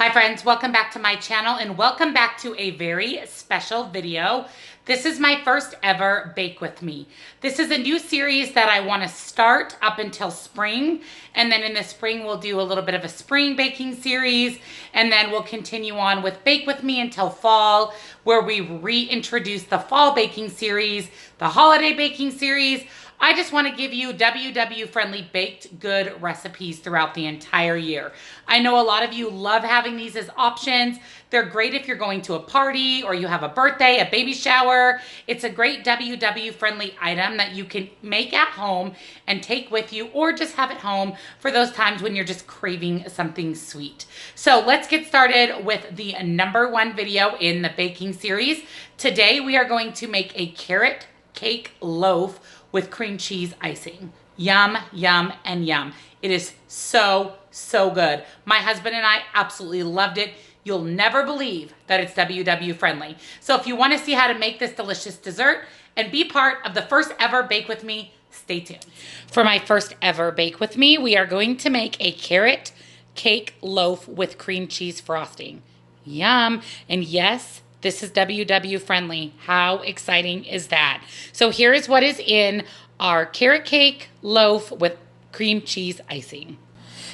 Hi friends, welcome back to my channel and welcome back to a very special video. This is my first ever Bake With Me. This is a new series that I want to start up until spring, and then in the spring we'll do a little bit of a spring baking series, and then we'll continue on with Bake With Me until fall, where we reintroduce the fall baking series, the holiday baking series. I just want to give you WW friendly baked good recipes throughout the entire year. I know a lot of you love having these as options. They're great if you're going to a party or you have a birthday, a baby shower. It's a great WW friendly item that you can make at home and take with you, or just have at home for those times when you're just craving something sweet. So let's get started with the #1 video in the baking series. Today we are going to make a carrot cake loaf with cream cheese icing. Yum, yum, and yum. It is so, so good. My husband and I absolutely loved it. You'll never believe that it's WW friendly. So if you want to see how to make this delicious dessert and be part of the first ever Bake With Me, stay tuned. For my first ever Bake With Me, we are going to make a carrot cake loaf with cream cheese frosting. Yum. And yes, this is WW friendly. How exciting is that? So here is what is in our carrot cake loaf with cream cheese icing.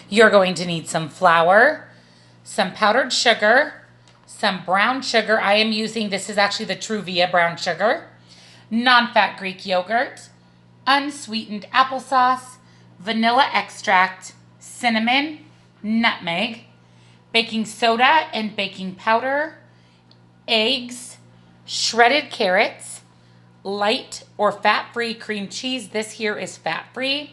You're going to need some flour, some powdered sugar, some brown sugar. I am using, this is actually the Truvia brown sugar, non-fat Greek yogurt, unsweetened applesauce, vanilla extract, cinnamon, nutmeg, baking soda and baking powder, eggs, shredded carrots, light or fat-free cream cheese. This here is fat-free.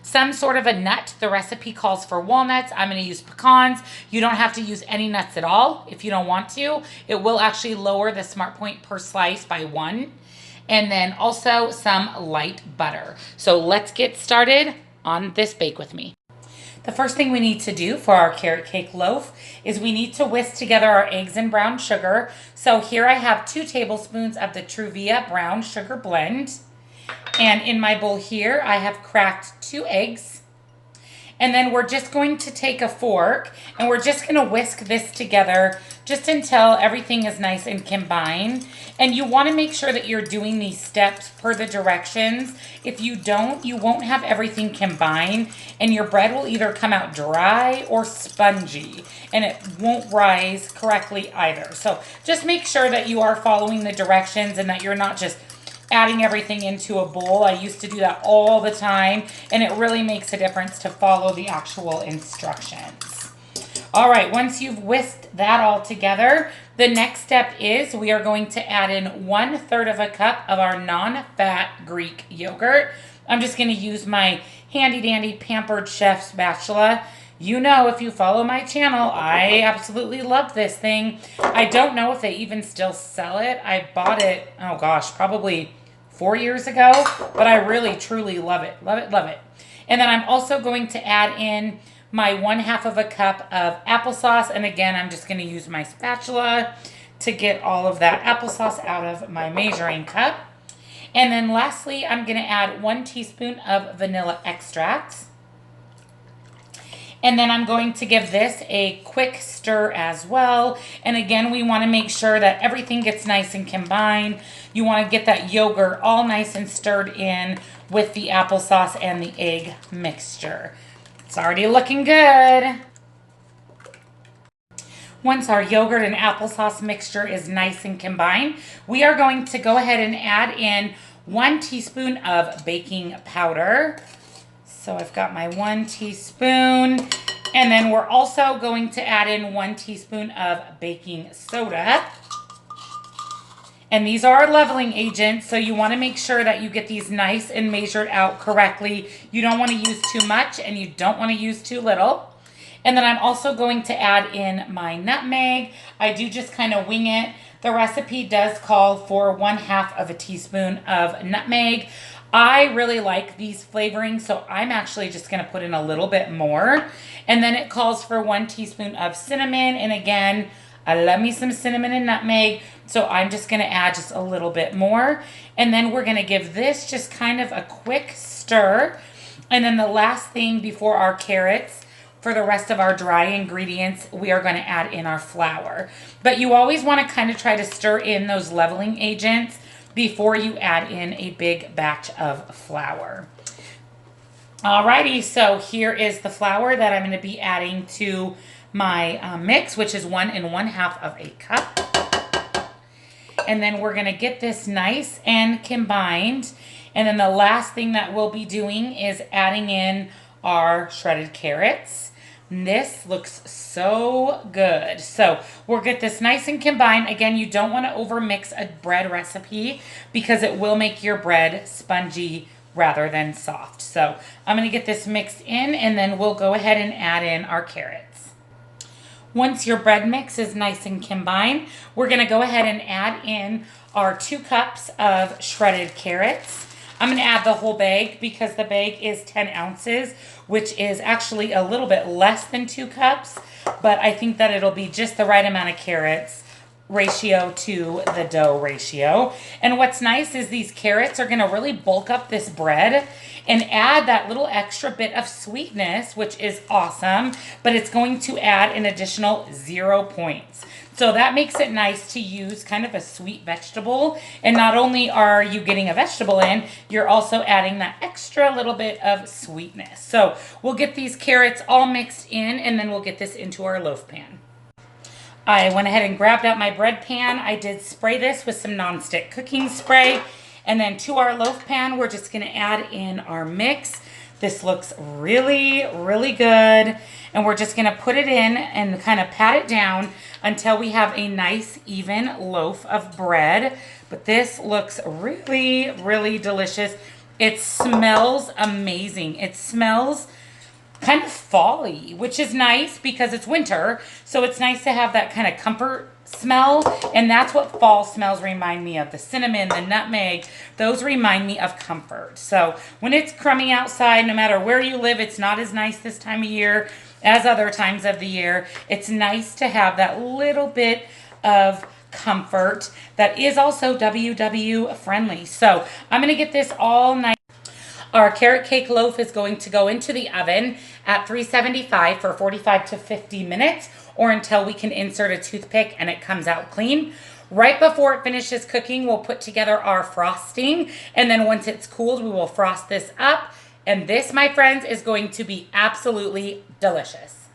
Some sort of a nut. The recipe calls for walnuts. I'm going to use pecans. You don't have to use any nuts at all if you don't want to. It will actually lower the smart point per slice by 1. And then also some light butter. So let's get started on this Bake With Me. The first thing we need to do for our carrot cake loaf is we need to whisk together our eggs and brown sugar. So here I have 2 tablespoons of the Truvia brown sugar blend. And in my bowl here, I have cracked 2 eggs. And then we're just going to take a fork and we're just going to whisk this together just until everything is nice and combined. And you want to make sure that you're doing these steps per the directions. If you don't, you won't have everything combined and your bread will either come out dry or spongy and it won't rise correctly either. So just make sure that you are following the directions and that you're not just adding everything into a bowl. I used to do that all the time, and it really makes a difference to follow the actual instructions. All right, once you've whisked that all together, the next step is we are going to add in 1/3 of a cup of our non-fat Greek yogurt. I'm just going to use my handy dandy Pampered Chef spatula. You know, if you follow my channel, I absolutely love this thing. I don't know if they even still sell it. I bought it, oh gosh, probably 4 years ago, but I really, truly love it. Love it, love it. And then I'm also going to add in my 1/2 of a cup of applesauce. And again, I'm just going to use my spatula to get all of that applesauce out of my measuring cup. And then lastly, I'm going to add 1 teaspoon of vanilla extract. And then I'm going to give this a quick stir as well. And again, we want to make sure that everything gets nice and combined. You want to get that yogurt all nice and stirred in with the applesauce and the egg mixture. It's already looking good. Once our yogurt and applesauce mixture is nice and combined, we are going to go ahead and add in 1 teaspoon of baking powder. So I've got my 1 teaspoon, and then we're also going to add in 1 teaspoon of baking soda. And these are our leveling agents, so you want to make sure that you get these nice and measured out correctly. You don't want to use too much and you don't want to use too little. And then I'm also going to add in my nutmeg. I do just kind of wing it. The recipe does call for 1/2 of a teaspoon of nutmeg. I really like these flavorings, so I'm actually just going to put in a little bit more. And then it calls for 1 teaspoon of cinnamon. And again, I love me some cinnamon and nutmeg, so I'm just going to add just a little bit more. And then we're going to give this just kind of a quick stir. And then the last thing before our carrots for the rest of our dry ingredients, we are going to add in our flour. But you always want to kind of try to stir in those leveling agents before you add in a big batch of flour. Alrighty, so here is the flour that I'm going to be adding to my mix, which is 1 1/2 of a cup. And then we're going to get this nice and combined. And then the last thing that we'll be doing is adding in our shredded carrots. And this looks so good. So we'll get this nice and combined. Again, you don't want to overmix a bread recipe because it will make your bread spongy rather than soft. So I'm going to get this mixed in, and then we'll go ahead and add in our carrots. Once your bread mix is nice and combined, we're going to go ahead and add in our 2 cups of shredded carrots. I'm going to add the whole bag because the bag is 10 ounces, which is actually a little bit less than 2 cups, but I think that it'll be just the right amount of carrots ratio to the dough ratio. And what's nice is these carrots are going to really bulk up this bread and add that little extra bit of sweetness, which is awesome, but it's going to add an additional 0 points. So that makes it nice to use kind of a sweet vegetable. And not only are you getting a vegetable in, you're also adding that extra little bit of sweetness. So we'll get these carrots all mixed in, and then we'll get this into our loaf pan. I went ahead and grabbed out my bread pan. I did spray this with some nonstick cooking spray. And then to our loaf pan, we're just going to add in our mix. This looks really, really good. And we're just going to put it in and kind of pat it down until we have a nice, even loaf of bread. But this looks really, really delicious. It smells amazing. It smells kind of fall-y, which is nice because it's winter. So it's nice to have that kind of comfort smell. And that's what fall smells remind me of. The cinnamon, the nutmeg, those remind me of comfort. So when it's crummy outside, no matter where you live, it's not as nice this time of year as other times of the year. It's nice to have that little bit of comfort that is also WW friendly. So I'm going to get this all nice. Our carrot cake loaf is going to go into the oven at 375 for 45 to 50 minutes, or until we can insert a toothpick and it comes out clean. Right before it finishes cooking, we'll put together our frosting, and then once it's cooled, we will frost this up. And this, my friends, is going to be absolutely delicious.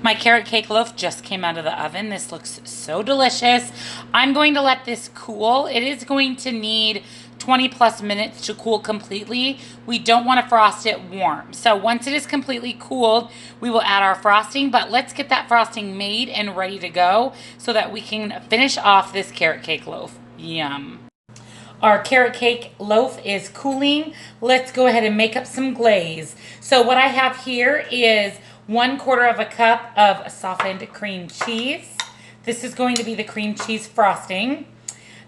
My carrot cake loaf just came out of the oven. This looks so delicious. I'm going to let this cool. It is going to need 20 plus minutes to cool completely. We don't want to frost it warm. So once it is completely cooled, we will add our frosting, but let's get that frosting made and ready to go so that we can finish off this carrot cake loaf. Yum. Our carrot cake loaf is cooling. Let's go ahead and make up some glaze. So what I have here is 1/4 cup of softened cream cheese. This is going to be the cream cheese frosting.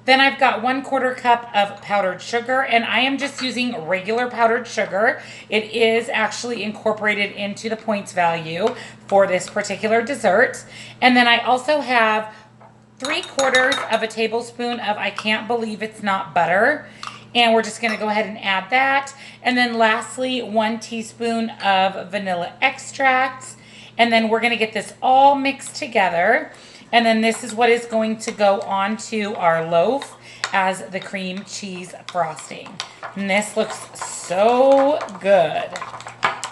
Then I've got 1/4 cup of powdered sugar, and I am just using regular powdered sugar. It is actually incorporated into the points value for this particular dessert. And then I also have 3/4 tablespoon of I can't believe it's not butter. And we're just going to go ahead and add that. And then lastly, 1 teaspoon of vanilla extract. And then we're going to get this all mixed together. And then this is what is going to go onto our loaf as the cream cheese frosting. And this looks so good.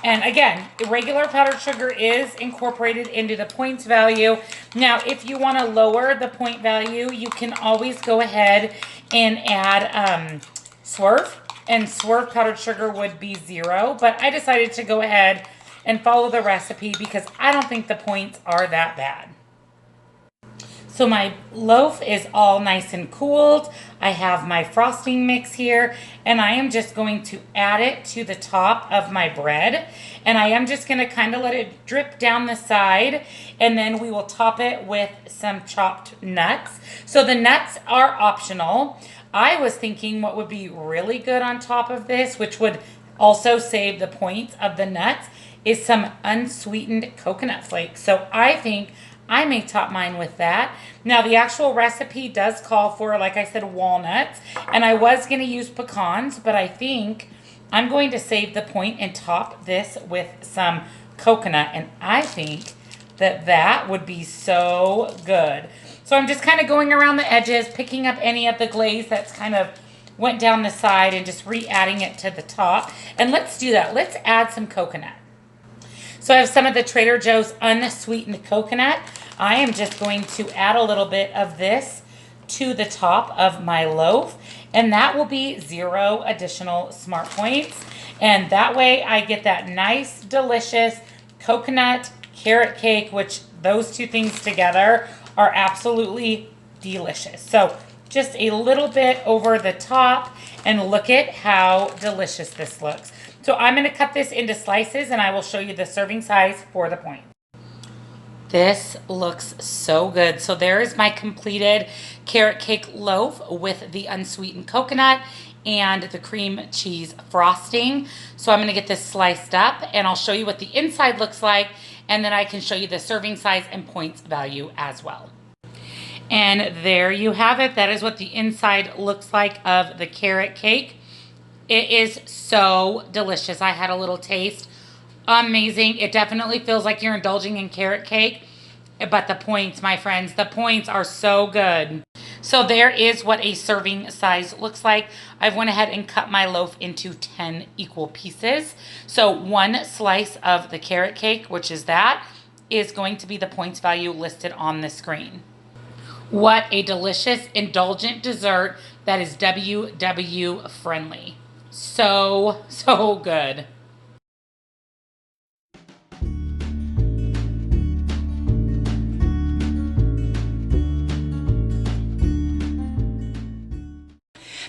And again, regular powdered sugar is incorporated into the points value. Now, if you want to lower the point value, you can always go ahead and add swerve. And swerve powdered sugar would be 0. But I decided to go ahead and follow the recipe because I don't think the points are that bad. So my loaf is all nice and cooled. I have my frosting mix here, and I am just going to add it to the top of my bread. And I am just going to kind of let it drip down the side, and then we will top it with some chopped nuts. So the nuts are optional. I was thinking what would be really good on top of this, which would also save the points of the nuts, is some unsweetened coconut flakes. So I think I may top mine with that. Now, the actual recipe does call for, like I said, walnuts. And I was going to use pecans, but I think I'm going to save the point and top this with some coconut, and I think that that would be so good. So I'm just kind of going around the edges, picking up any of the glaze that's kind of went down the side and just re-adding it to the top. And let's do that. Let's add some coconut. So I have some of the Trader Joe's unsweetened coconut. I am just going to add a little bit of this to the top of my loaf, and that will be 0 additional smart points. And that way I get that nice, delicious coconut carrot cake, which those two things together are absolutely delicious. So just a little bit over the top, and look at how delicious this looks. So I'm going to cut this into slices, and I will show you the serving size for the point. This looks so good. So there is my completed carrot cake loaf with the unsweetened coconut and the cream cheese frosting. So I'm going to get this sliced up, and I'll show you what the inside looks like, and then I can show you the serving size and points value as well. And there you have it. That is what the inside looks like of the carrot cake. It is so delicious. I had a little taste. Amazing. It definitely feels like you're indulging in carrot cake. But the points, my friends, the points are so good. So there is what a serving size looks like. I've went ahead and cut my loaf into 10 equal pieces. So 1 slice of the carrot cake, which is that, is going to be the points value listed on the screen. What a delicious, indulgent dessert that is WW friendly. So, so good.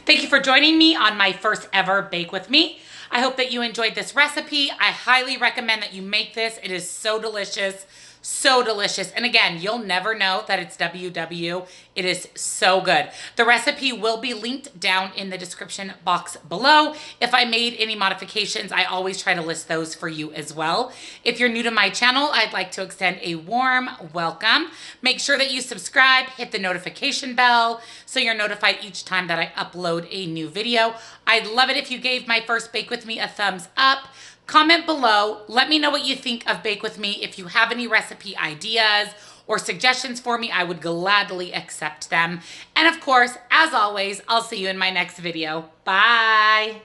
Thank you for joining me on my first ever Bake With Me. I hope that you enjoyed this recipe. I highly recommend that you make this. It is so delicious. So delicious. And again, you'll never know that it's WW. It is so good. The recipe will be linked down in the description box below. If I made any modifications, I always try to list those for you as well. If you're new to my channel, I'd like to extend a warm welcome. Make sure that you subscribe, hit the notification bell so you're notified each time that I upload a new video. I'd love it if you gave my first Bake With Me a thumbs up. Comment below. Let me know what you think of Bake With Me. If you have any recipe ideas or suggestions for me, I would gladly accept them. And of course, as always, I'll see you in my next video. Bye.